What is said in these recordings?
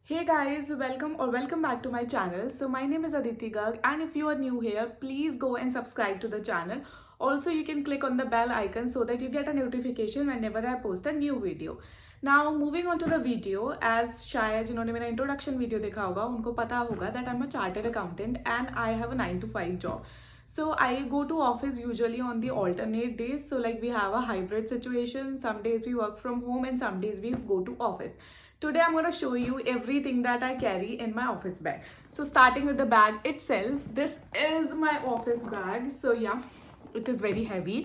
Hey guys, welcome back to my channel. So my name is Aditi Garg, and if you are new here, please go and subscribe to the channel. Also, you can click on the bell icon so that you get a notification whenever I post a new video. Now moving on to the video, as शायद जिन्होंने मेरा introduction video देखा होगा उनको पता होगा that I'm a chartered accountant and I have a 9 to 5 job. So I go to office usually on the alternate days. So like we have a hybrid situation. Some days we work from home and some days we go to office. Today I'm going to show you everything that I carry in my office bag. So starting with the bag itself, this is my office bag. So yeah, it is very heavy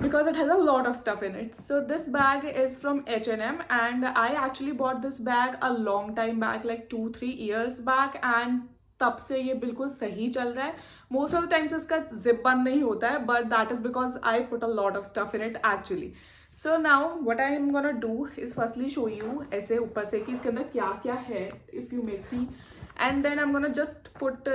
because it has a lot of stuff in it. So this bag is from H&M and I actually bought this bag a long time back, like 2-3 years back, and तब से ये बिल्कुल सही चल रहा है. Most of the times इसका zip बंद नहीं होता है, but that is because I put a lot of stuff in it actually. So now what I am gonna do is firstly show you ऐसे ऊपर से कि इसके अंदर क्या क्या है, if you may see, and then I am gonna just put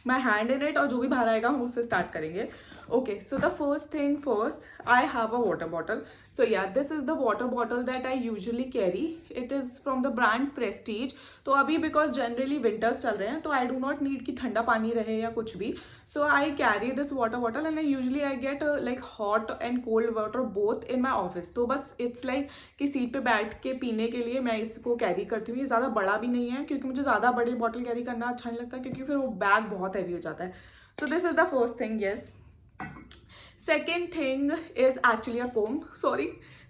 my hand in it, और जो भी बाहर आएगा हम उससे स्टार्ट करेंगे. Okay, so the first thing first, I have a water bottle. So yeah, this is the water bottle that I usually carry. It is from the brand Prestige. तो अभी because generally winters चल रहे हैं तो I do not need कि ठंडा पानी रहे या कुछ भी. So I carry this water bottle and I get like hot and cold water both in my office. तो बस it's like कि सीट पे बैठ के पीने के लिए मैं इसको कैरी करती हूँ. ये ज़्यादा बड़ा भी नहीं है क्योंकि मुझे ज़्यादा बड़े बॉटल कैरी करना अच्छा नहीं लगता क्योंकि फिर वो बैग बहुत हैवी हो जाता है. So this is the first thing, yes. Second thing is actually a comb. Sorry.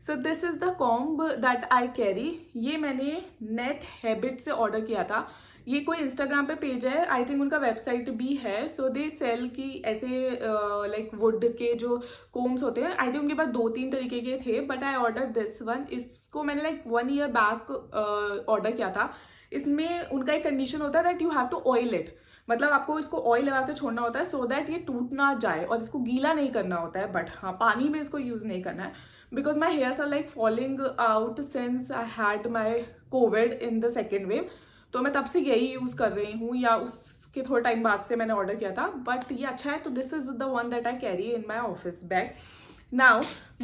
So this is the comb that I carry. ये मैंने Net Habit से ऑर्डर किया था. ये कोई इंस्टाग्राम पे पेज है, आई थिंक उनका वेबसाइट भी है. सो दे सेल की ऐसे लाइक वुड के जो कोम्स होते हैं. आई थिंक उनके पास 2-3 तरीके के थे, but I order this one. इसको मैंने लाइक 1 year बैक ऑर्डर किया था. इसमें उनका एक कंडीशन होता है that you have to oil it. मतलब आपको इसको ऑयल लगा के छोड़ना होता है सो दैट ये टूट ना जाए, और इसको गीला नहीं करना होता है. बट हाँ, पानी में इसको यूज़ नहीं करना है because my hairs are like falling out since I had my covid in the second wave. तो मैं तब से यही यूज़ कर रही हूँ, या उसके थोड़े टाइम बाद से मैंने ऑर्डर किया था. बट ये अच्छा है. तो this is the one that I carry in my office bag. Now,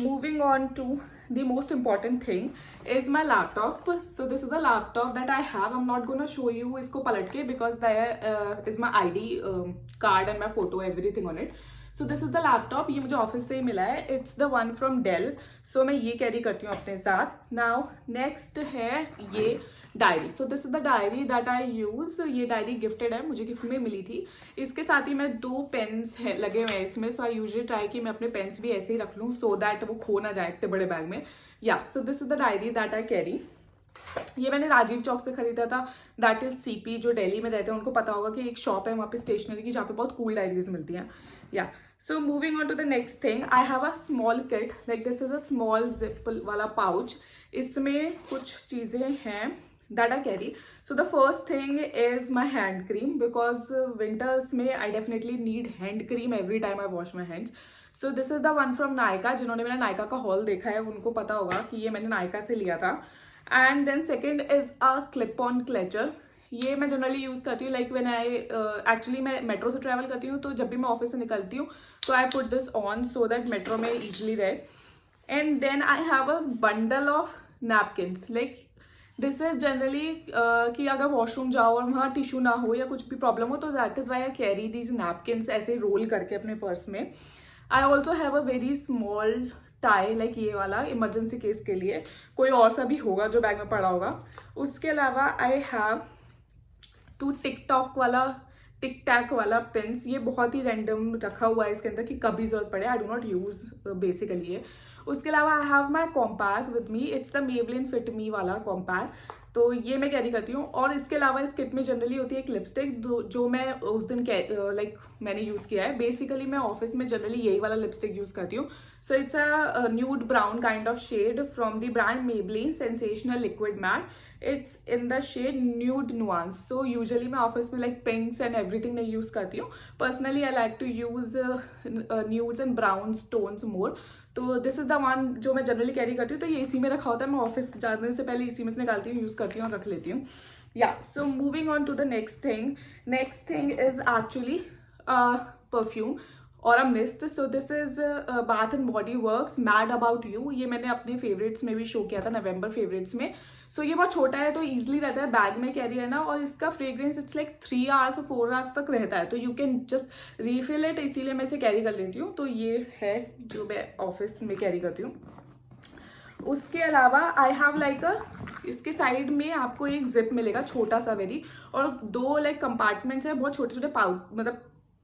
moving on to the most important thing is my laptop. So this is the laptop that I have. I'm not gonna show you इसको पलट के because there is my ID card and my photo, everything on it. So this is the laptop. ये मुझे office से ही मिला है. It's the one from Dell. So मैं ये कैरी करती हूँ अपने साथ. Now next है ये diary. So this is the diary that I use. ये डायरी गिफ्टेड है, मुझे गिफ्ट में मिली थी. इसके साथ ही मैं 2 पेन्स है लगे हुए हैं इसमें. सो आई यूजली ट्राई कि मैं अपने पेन्स भी ऐसे ही रख लूँ सो दैट वो खो ना जाए इतने बड़े बैग में. या so this is the diary that I carry. ये मैंने राजीव चौक से खरीदा था. That is CP. जो दिल्ली में रहते हैं उनको पता होगा कि एक शॉप है वहाँ पे स्टेशनरी की जहाँ पे बहुत कूल डायरीज मिलती हैं. Yeah so moving on to the next thing, I have a small kit. Like this is a small zip वाला पाउच. इसमें कुछ चीज़ें हैं that I carry. So the first thing is my hand cream because winters में I definitely need hand cream every time I wash my hands. So this is the one from Nykaa. जिन्होंने मेरा Nykaa का haul देखा है उनको पता होगा कि ये मैंने Nykaa से लिया था. And then second is a clip-on clutcher. ये मैं जनरली यूज़ करती हूँ लाइक व्हेन आई एक्चुअली मैं मेट्रो से ट्रैवल करती हूँ तो जब भी मैं ऑफिस से निकलती हूँ तो I put this on so that metro में ईजिली रहे. And then I have a bundle of napkins. Like this is generally कि अगर वॉशरूम जाओ और वहाँ टिश्यू ना हो या कुछ भी प्रॉब्लम हो तो that is why I carry these napkins ऐसे रोल करके अपने पर्स में. I also have a very small tie like ये वाला इमरजेंसी केस के लिए. कोई और सा भी होगा जो बैग में पड़ा होगा. उसके अलावा आई हैव 2 टिक टैक वाला पिन्स. ये बहुत ही रैंडम रखा हुआ है इसके अंदर कि कभी जरूरत पड़े. I do not use basically ये. उसके अलावा I have my compact with me. It's the Maybelline fit me वाला कॉम्पैक्ट. तो ये मैं कैरी करती हूँ. और इसके अलावा इस किट में जनरली होती है एक लिपस्टिक जो मैं उस दिन लाइक मैंने यूज़ किया है. बेसिकली मैं ऑफिस में जनरली यही वाला लिपस्टिक यूज़ करती हूँ. So it's a nude brown kind of shade from the brand Maybelline sensational liquid matte. It's in the shade nude nuance. So usually मैं ऑफिस में लाइक पिंक्स एंड एवरीथिंग नहीं use करती हूँ. Personally I like to use nudes and brown tones more. तो this is the one जो मैं generally carry करती हूँ. तो ये इसी में रखा होता है. मैं ऑफिस जाने से पहले इसी में से निकालती हूँ, यूज़ करती हूँ और रख लेती हूँ. Yeah so moving on to the next thing is actually perfume और a mist. So this is Bath and Body Works mad about you. ये मैंने अपने फेवरेट्स में भी शो किया था, नवंबर फेवरेट्स में. सो ये बहुत छोटा है तो ईजिली रहता है बैग में कैरी करना, और इसका फ्रेग्रेंस इट्स लाइक 3 आवर्स और 4 आवर्स तक रहता है, तो you can just refill it, इसीलिए मैं इसे कैरी कर लेती हूँ। तो ये है जो मैं ऑफिस में कैरी करती हूँ। उसके अलावा आई हैव लाइक इसके साइड में आपको एक जिप मिलेगा छोटा सा वेरी, और 2 लाइक कंपार्टमेंट्स हैं, बहुत छोटे छोटे पाउच मतलब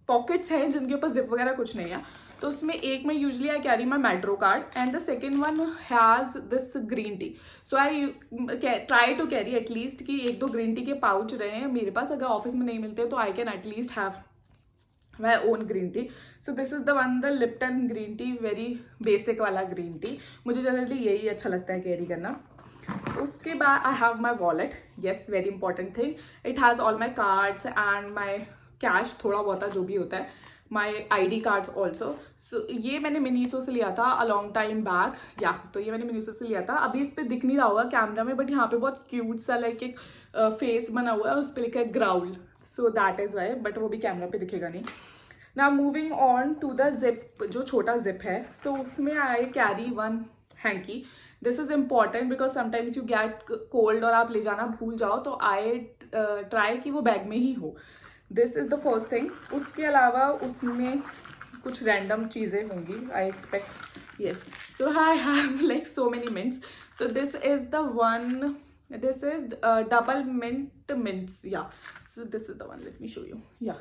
पॉकेट्स हैं जिनके ऊपर जिप वगैरह कुछ नहीं है। तो उसमें एक में usually I carry my metro card and the second one has this green tea. So I try to carry at least कि 1-2 ग्रीन टी के पाउच रहे हैं मेरे पास, अगर ऑफिस में नहीं मिलते तो I can at least have my own green tea. So this is the one, the Lipton green tea, very basic वाला ग्रीन टी, मुझे जनरली यही अच्छा लगता है कैरी करना। उसके बाद आई have my wallet, yes very important thing, it has all my cards and my cash, थोड़ा बहुत जो भी होता है, माई ID कार्ड्स ऑल्सो। सो ये मैंने मिनीसो से लिया था अ लॉन्ग टाइम बैक, या तो ये मैंने मिनीसो से लिया था। अभी इस पर दिख नहीं रहा होगा कैमरा में, बट यहाँ पे बहुत क्यूट सा लाइक एक फेस बना हुआ है, उस पर लिखा है growl, so that is why, but वो भी कैमरा पे दिखेगा नहीं। Now moving on to the zip, जो छोटा जिप है, सो उसमें I carry 1 hanky. This is important because sometimes you get cold और आप ले जाना भूल जाओ, तो आई ट्राई कि वो बैग में ही हो। This is the first thing. उसके अलावा उसमें कुछ रैंडम चीज़ें होंगी I expect, yes. So I have like so many mints, so this is the one, this is double mints, yeah so this is the one, let me show you, yeah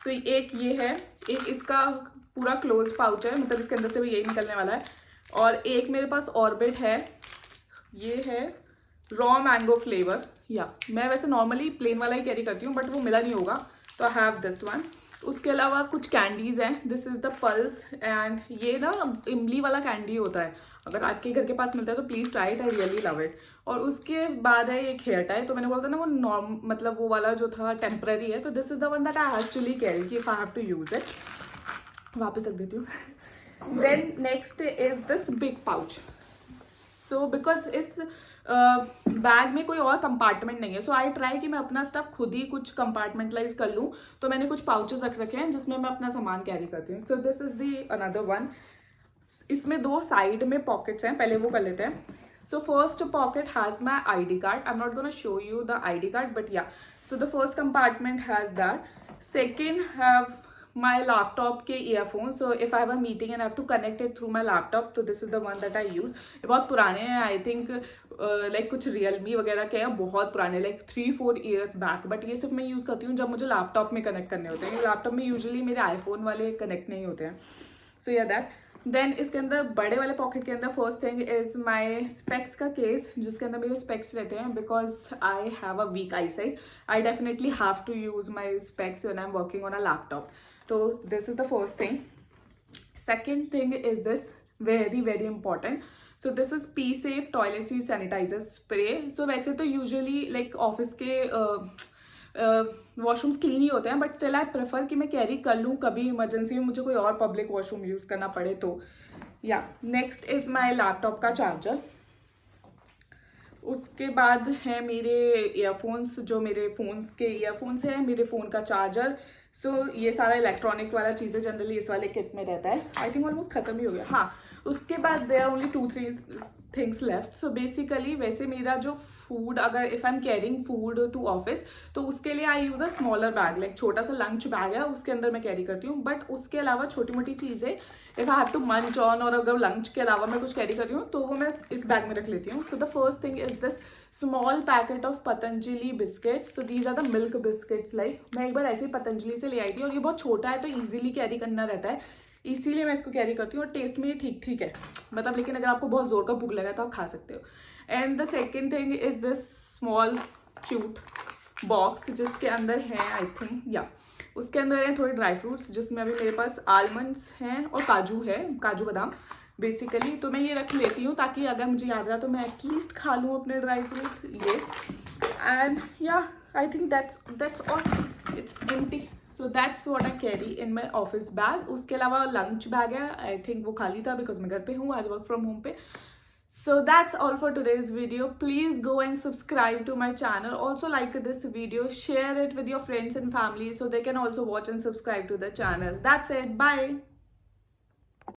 so एक ये है, एक इसका पूरा close pouch है, मतलब इसके अंदर से भी यही निकलने वाला है, और एक मेरे पास ऑर्बिट है, ये है रॉ मैंगो फ्लेवर, या मैं वैसे नॉर्मली प्लेन वाला ही कैरी करती हूँ बट वो मिला नहीं होगा, तो आई हैव दिस वन। उसके अलावा कुछ कैंडीज़ हैं, this is the pulse, and ये ना इमली वाला कैंडी होता है, अगर आपके घर के पास मिलता है तो please try it, I really love it. और उसके बाद है एक हेयर टाई, तो मैंने बोलता ना वो नॉर्म मतलब वो वाला जो था टेम्पररी है, तो this is the one that I actually carry कि if I have to use it, वापस रख देती हूँ। Then next is this big pouch, so because इस बैग में कोई और कंपार्टमेंट नहीं है, सो आई ट्राई कि मैं अपना स्टफ खुद ही कुछ कंपार्टमेंटलाइज कर लूँ, तो मैंने कुछ पाउचेस रख रखे हैं जिसमें मैं अपना सामान कैरी करती हूँ। सो this is the another one. इसमें 2 साइड में पॉकेट्स हैं, पहले वो कर लेते हैं। So first pocket has my ID card, I am not gonna show you the ID card, but yeah so the first compartment has that. Second have my laptop के earphones, so if I have a meeting and I have to connect it through my laptop, तो this is the one that I use। ये बहुत पुराने हैं, I think like कुछ Realme वगैरह के हैं, बहुत पुराने लाइक 3-4 years बैक, बट ये सिर्फ मैं यूज़ करती हूँ जब मुझे लैपटॉप में कनेक्ट करने होते हैं, लैपटॉप में यूजुअली मेरे आईफोन वाले कनेक्ट नहीं होते हैं। सो या दैट। देन इसके अंदर बड़े वाले पॉकेट के अंदर first thing is my specs का केस, जिसके अंदर मेरे स्पेक्स रहते हैं, because I have a weak eye sight, I definitely have to use my specs when I am working on a laptop. तो this is the first thing. Second thing is this, very very important, so this is pee safe toilet seat sanitizer spray. So वैसे तो usually like office के washrooms clean ही होते हैं, but still I prefer कि मैं carry कर लूँ कभी इमरजेंसी में मुझे कोई और पब्लिक वॉशरूम यूज़ करना पड़े तो। या नेक्स्ट इज़ माई लैपटॉप का चार्जर। उसके बाद है मेरे ईयरफोन्स, जो मेरे फ़ोन्स के ईयरफोन्स हैं, मेरे फ़ोन का चार्जर। सो ये सारा इलेक्ट्रॉनिक वाला चीज़ें जनरली इस वाले किट में रहता है। आई थिंक ऑलमोस्ट ख़त्म ही हो गया। हाँ, उसके बाद there are only 2-3 things left. So basically वैसे मेरा जो फूड, अगर if I am carrying food to office, तो उसके लिए I use a smaller bag, like छोटा सा लंच बैग है, उसके अंदर मैं कैरी करती हूँ। बट उसके अलावा छोटी मोटी चीज़ें इफ़ आई हैव टू मंच ऑन, और अगर लंच के अलावा मैं कुछ कैरी कर रही हूँ तो वो मैं इस बैग में रख लेती हूँ। So the first thing is this small packet of Patanjali biscuits. तो these are the milk biscuits. Like मैं एक बार ऐसे ही पतंजलि से ले आई थी, और ये बहुत छोटा है तो ईजिली कैरी करना रहता है, इसीलिए मैं इसको कैरी करती हूँ। और टेस्ट में ये ठीक ठीक है, मतलब, लेकिन अगर आपको बहुत जोर का भूख लगा तो आप खा सकते हो। And the second thing is this small cute box, जिसके अंदर है आई थिंक, या उसके अंदर है थोड़े ड्राई फ्रूट्स, जिसमें अभी मेरे पास आलमंड्स हैं और काजू है, काजू बादाम बेसिकली। तो मैं ये रख लेती हूँ ताकि अगर मुझे याद रहा तो मैं एटलीस्ट खा लूँ अपने ड्राई फ्रूट्स ये। एंड या I think that's all, it's empty. So that's what I carry in my office bag. उसके अलावा लंच बैग है, आई थिंक वो खाली था बिकॉज मैं घर पे हूँ आज, वर्क फ्रॉम होम पे। So that's all for today's video. Please go and subscribe to my channel. Also like this video, share it with your friends and family so they can also watch and subscribe to the channel. That's it. Bye.